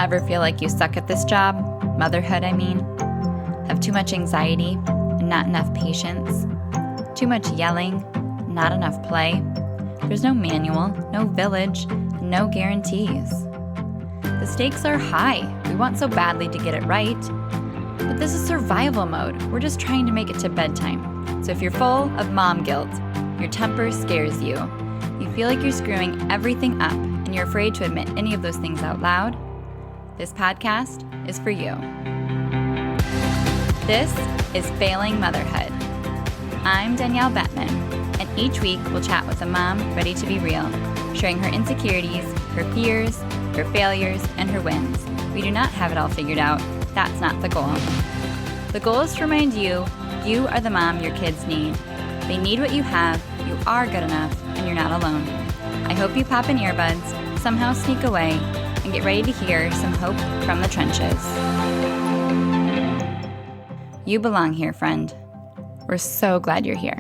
Ever feel like you suck at this job? Motherhood, I mean. Have too much anxiety and not enough patience? Too much yelling, not enough play? There's no manual, no village, no guarantees. The stakes are high. We want so badly to get it right. But this is survival mode. We're just trying to make it to bedtime. So if you're full of mom guilt, your temper scares you, you feel like you're screwing everything up, and you're afraid to admit any of those things out loud, this podcast is for you. This is Failing Motherhood. I'm Danielle Bettman, and each week we'll chat with a mom ready to be real, sharing her insecurities, her fears, her failures, and her wins. We do not have it all figured out. That's not the goal. The goal is to remind you, you are the mom your kids need. They need what you have, you are good enough, and you're not alone. I hope you pop in earbuds, somehow sneak away, and get ready to hear some hope from the trenches. You belong here, friend. We're so glad you're here.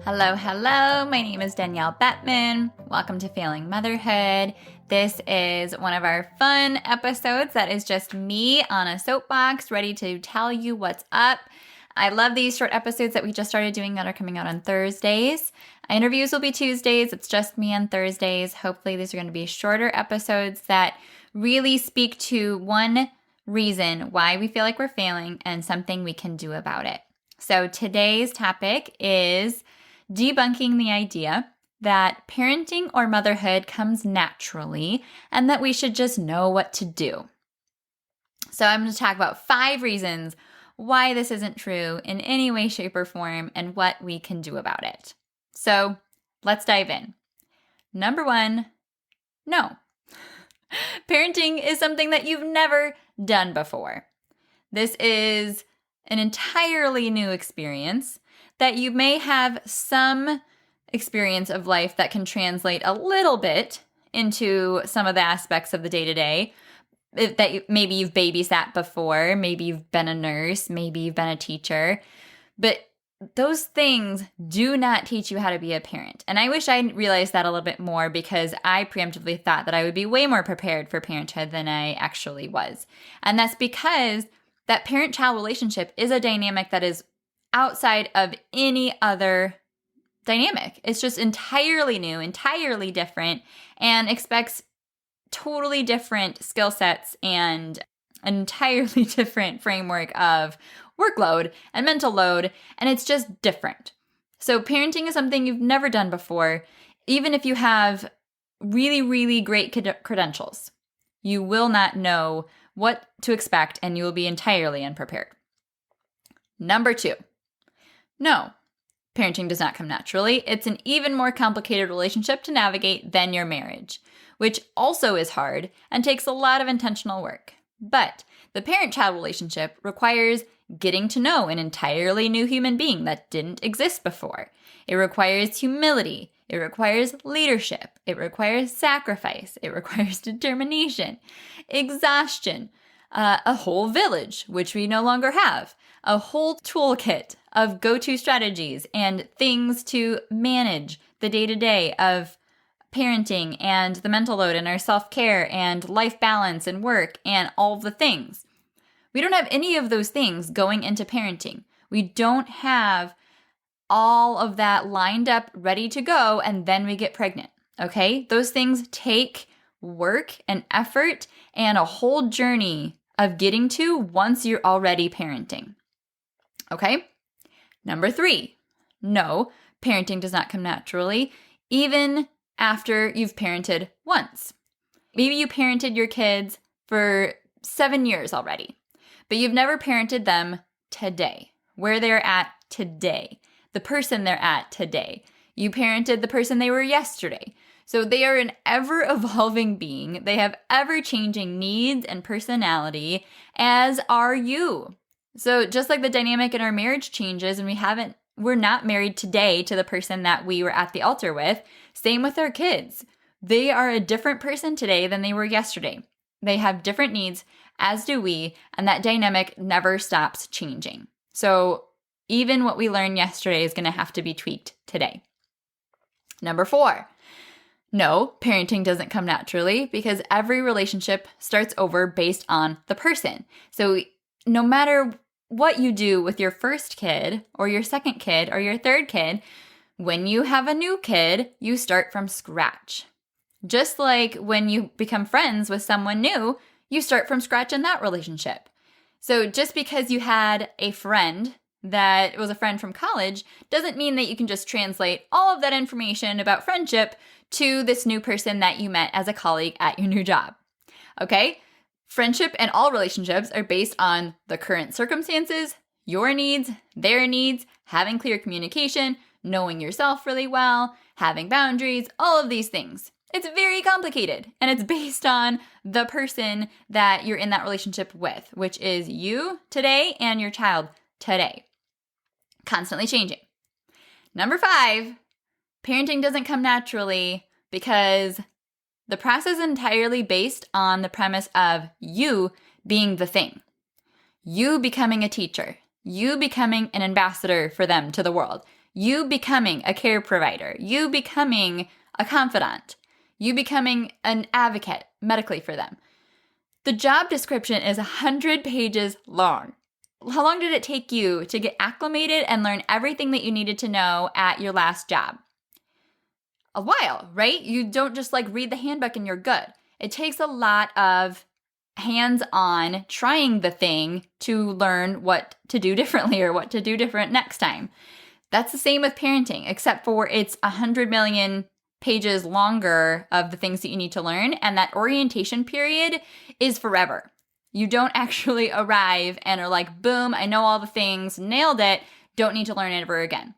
Hello, hello. My name is Danielle Bettman. Welcome to Failing Motherhood. This is one of our fun episodes that is just me on a soapbox ready to tell you what's up. I love these short episodes that we just started doing that are coming out on Thursdays. Interviews will be Tuesdays. It's just me on Thursdays. Hopefully these are going to be shorter episodes that really speak to one reason why we feel like we're failing and something we can do about it. So today's topic is debunking the idea that parenting or motherhood comes naturally and that we should just know what to do. So I'm going to talk about 5 reasons why this isn't true in any way, shape, or form and what we can do about it. So let's dive in. Number 1, no. Parenting is something that you've never done before. This is an entirely new experience that you may have some experience of life that can translate a little bit into some of the aspects of the day-to-day, that maybe you've babysat before, maybe you've been a nurse, maybe you've been a teacher, but those things do not teach you how to be a parent. And I wish I realized that a little bit more because I preemptively thought that I would be way more prepared for parenthood than I actually was. And that's because that parent-child relationship is a dynamic that is outside of any other dynamic. It's just entirely new, entirely different, and expects totally different skill sets and an entirely different framework of workload and mental load, and it's just different. So parenting is something you've never done before. Even if you have really, really great credentials, you will not know what to expect and you will be entirely unprepared. Number 2, no, parenting does not come naturally. It's an even more complicated relationship to navigate than your marriage, which also is hard and takes a lot of intentional work. But the parent-child relationship requires getting to know an entirely new human being that didn't exist before. It requires humility. It requires leadership. It requires sacrifice. It requires determination, exhaustion, a whole village, which we no longer have, a whole toolkit of go-to strategies and things to manage the day-to-day of parenting and the mental load and our self-care and life balance and work and all the things. We don't have any of those things going into parenting. We don't have all of that lined up, ready to go, and then we get pregnant, okay? Those things take work and effort and a whole journey of getting to once you're already parenting, okay? Number 3, no, parenting does not come naturally, even after you've parented once. Maybe you parented your kids for 7 years already, but you've never parented them today, where they're at today, the person they're at today. You parented the person they were yesterday. So they are an ever-evolving being. They have ever-changing needs and personality, as are you. So just like the dynamic in our marriage changes and we're not married today to the person that we were at the altar with, same with our kids. They are a different person today than they were yesterday. They have different needs, as do we, and that dynamic never stops changing. So even what we learned yesterday is going to have to be tweaked today. Number 4, No, parenting doesn't come naturally because every relationship starts over based on the person. So no matter what you do with your first kid or your second kid or your third kid, when you have a new kid, you start from scratch. Just like when you become friends with someone new, you start from scratch in that relationship. So just because you had a friend that was a friend from college doesn't mean that you can just translate all of that information about friendship to this new person that you met as a colleague at your new job. Okay? Friendship and all relationships are based on the current circumstances, your needs, their needs, having clear communication, knowing yourself really well, having boundaries, all of these things. It's very complicated, and it's based on the person that you're in that relationship with, which is you today and your child today. Constantly changing. Number 5, parenting doesn't come naturally because the process is entirely based on the premise of you being the thing. You becoming a teacher. You becoming an ambassador for them to the world. You becoming a care provider. You becoming a confidant. You becoming an advocate medically for them. The job description is 100 pages long. How long did it take you to get acclimated and learn everything that you needed to know at your last job? A while, right? You don't just read the handbook and you're good. It takes a lot of hands-on trying the thing to learn what to do differently or what to do different next time. That's the same with parenting, except for it's 100 million pages longer of the things that you need to learn, and that orientation period is forever. You don't actually arrive and are like, boom, I know all the things, nailed it, don't need to learn it ever again.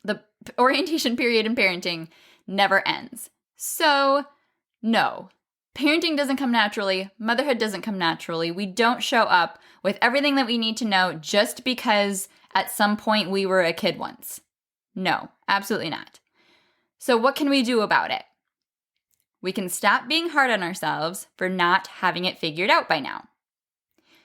The orientation period in parenting never ends. So, no, parenting doesn't come naturally. Motherhood doesn't come naturally. We don't show up with everything that we need to know just because at some point we were a kid once. No, absolutely not. So what can we do about it? We can stop being hard on ourselves for not having it figured out by now.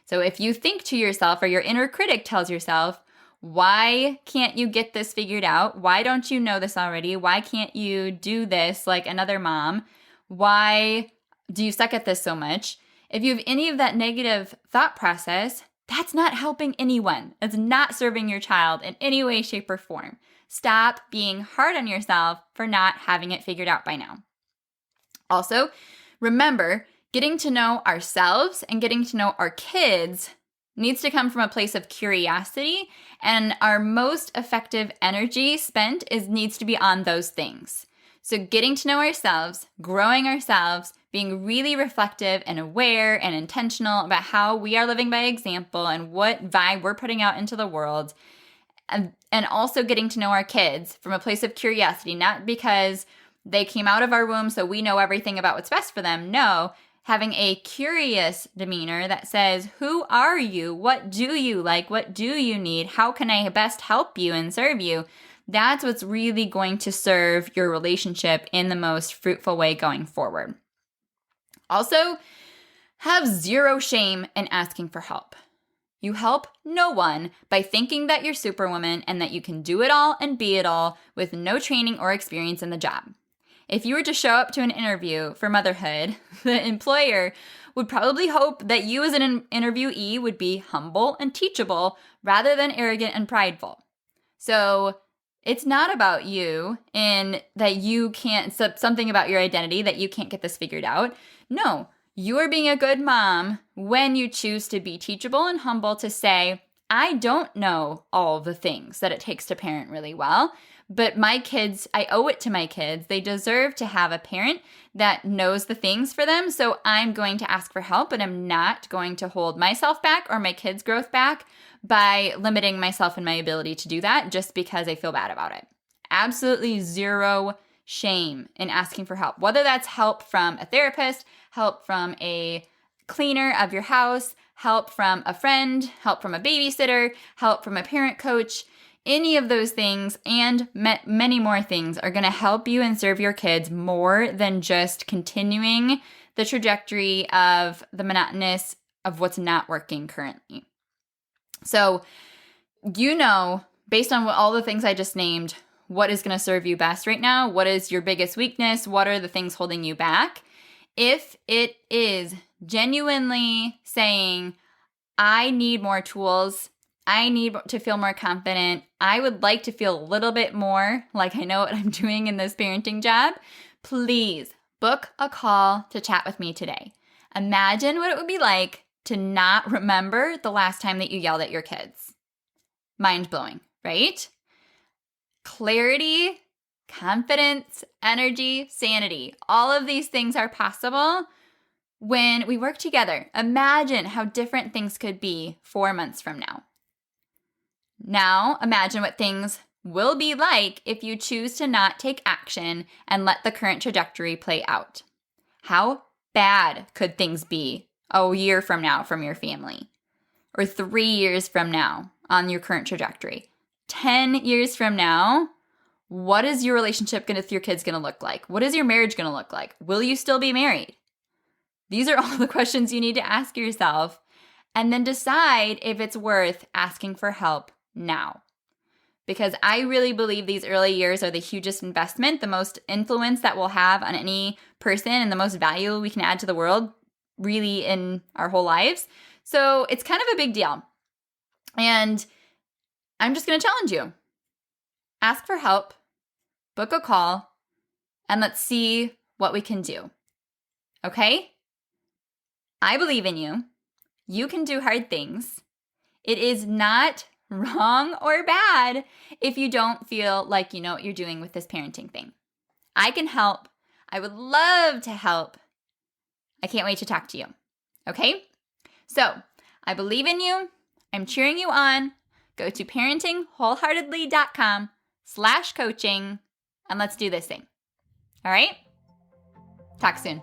So if you think to yourself, or your inner critic tells yourself, why can't you get this figured out? Why don't you know this already? Why can't you do this like another mom? Why do you suck at this so much? If you have any of that negative thought process, that's not helping anyone. It's not serving your child in any way, shape, or form. Stop being hard on yourself for not having it figured out by now. Also, remember, getting to know ourselves and getting to know our kids needs to come from a place of curiosity, and our most effective energy spent needs to be on those things. So getting to know ourselves, growing ourselves, being really reflective and aware and intentional about how we are living by example and what vibe we're putting out into the world, and also getting to know our kids from a place of curiosity, not because they came out of our womb so we know everything about what's best for them. No, having a curious demeanor that says, who are you? What do you like? What do you need? How can I best help you and serve you? That's what's really going to serve your relationship in the most fruitful way going forward. Also, have zero shame in asking for help. You help no one by thinking that you're Superwoman and that you can do it all and be it all with no training or experience in the job. If you were to show up to an interview for motherhood, the employer would probably hope that you as an interviewee would be humble and teachable rather than arrogant and prideful. So it's not about you in that you can't, something about your identity that you can't get this figured out. No, you are being a good mom when you choose to be teachable and humble to say, I don't know all the things that it takes to parent really well, but my kids, I owe it to my kids. They deserve to have a parent that knows the things for them. So I'm going to ask for help, and I'm not going to hold myself back or my kids' growth back by limiting myself and my ability to do that just because I feel bad about it. Absolutely zero shame in asking for help, whether that's help from a therapist, help from a cleaner of your house, help from a friend, help from a babysitter, help from a parent coach. Any of those things and many more things are going to help you and serve your kids more than just continuing the trajectory of the monotonous of what's not working currently. So, based on all the things I just named, what is going to serve you best right now? What is your biggest weakness? What are the things holding you back? If it is genuinely saying, I need more tools, I need to feel more confident, I would like to feel a little bit more like I know what I'm doing in this parenting job, please book a call to chat with me today. Imagine what it would be like to not remember the last time that you yelled at your kids. Mind-blowing, right? Clarity, confidence, energy, sanity. All of these things are possible when we work together. Imagine how different things could be 4 months from now. Now, imagine what things will be like if you choose to not take action and let the current trajectory play out. How bad could things be a year from now from your family? Or 3 years from now on your current trajectory? 10 years from now, what is your relationship with your kids going to look like? What is your marriage going to look like? Will you still be married? These are all the questions you need to ask yourself, and then decide if it's worth asking for help now. Because I really believe these early years are the hugest investment, the most influence that we'll have on any person, and the most value we can add to the world really in our whole lives. So it's kind of a big deal. And I'm just going to challenge you. Ask for help, book a call, and let's see what we can do. Okay? I believe in you. You can do hard things. It is not wrong or bad if you don't feel like you know what you're doing with this parenting thing. I can help. I would love to help. I can't wait to talk to you. Okay? So, I believe in you. I'm cheering you on. Go to parentingwholeheartedly.com/coaching and let's do this thing. All right? Talk soon.